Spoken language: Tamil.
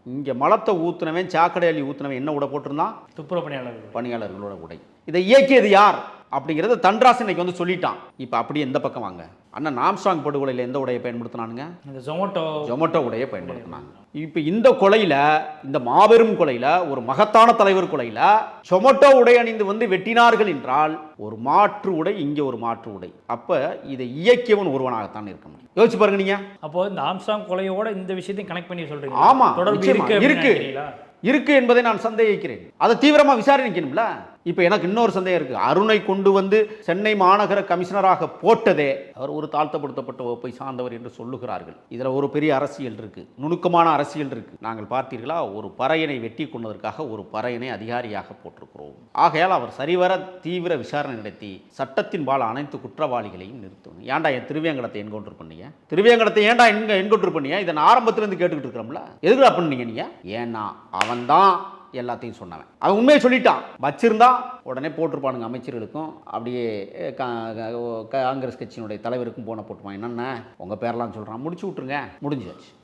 இங்கே மலத்தை ஊற்றுனவன் சாக்கடை அள்ளி ஊற்றுனவன் என்ன உடை போட்டிருந்தான்? துப்புரவு பணியாளர்களோட உடை. இதை இயக்கியது யார் அப்படிங்கிறத தன்ராஸ் இன்னைக்கு வந்து சொல்லிட்டான். இப்போ அப்படியே எந்த பக்கம் வாங்க, அண்ணன் ஆம்ஸ்ட்ராங் படுகொலையில் எந்த உடையை பயன்படுத்தினானுங்க? இந்த ஜொமேட்டோ உடையை பயன்படுத்தினாங்க. இப்போ இந்த கொலையில், இந்த மாபெரும் கொலையில், ஒரு மகத்தான தலைவர் கொலையில் ஜொமேட்டோ உடை அணிந்து வந்து வெட்டினார்கள் என்றால் ஒரு மாற்று உடை, இங்கே ஒரு மாற்று உடை. அப்போ இதை இயக்கியவன் ஒருவனாகத்தான் இருக்க முடியும். யோசிச்சு பாருங்க நீங்க. அப்போ இந்த ஆம்ஸ்ட்ராங் கொலையோட இந்த விஷயத்தையும் கனெக்ட் பண்ணி சொல்றீங்க? ஆமா, இருக்கு இருக்கு என்பதை நான் சந்தேகிக்கிறேன். அதை தீவிரமா விசாரிக்கணும்ல. இப்போ எனக்கு இன்னொரு சந்தேகம் இருக்கு. அருணை கொண்டு வந்து சென்னை மாநகர கமிஷனராக போட்டதே அவர் ஒரு தாழ்த்தப்படுத்தப்பட்ட வகுப்பை சார்ந்தவர் என்று சொல்லுகிறார்கள். இதில் ஒரு பெரிய அரசியல் இருக்கு, நுணுக்கமான அரசியல் இருக்கு. நாங்கள் பார்த்தீர்களா, ஒரு பறையனை வெட்டி கொண்டதற்காக ஒரு பறையனை அதிகாரியாக போட்டிருக்கிறோம். ஆகையால் அவர் சரிவர தீவிர விசாரணை நடத்தி சட்டத்தின் பால் அனைத்து குற்றவாளிகளையும் நிறுத்தணும். ஏன்டா என் திருவேங்கடத்தை என்கவுண்டர் பண்ணீங்க? திருவேங்கடத்தை ஏன்டா என்கவுண்டர் பண்ணீங்க? இதை நான் ஆரம்பத்திலிருந்து கேட்டுக்கிட்டு இருக்கிறோம்ல. எதுக்குடா பண்ணீங்க நீங்க? ஏன்னா அவன் தான் எல்லாத்தையும் சொன்னவன். அவன் உண்மையை சொல்லிட்டான். வச்சிருந்தா உடனே போட்டிருப்பானுங்க அமைச்சர்களுக்கும், அப்படியே காங்கிரஸ் கட்சியினுடைய தலைவருக்கும் போன போட்டுவான். என்னென்ன உங்கள் பேரெல்லாம் சொல்கிறான், முடிச்சு விட்ருங்க, முடிஞ்சாச்சு.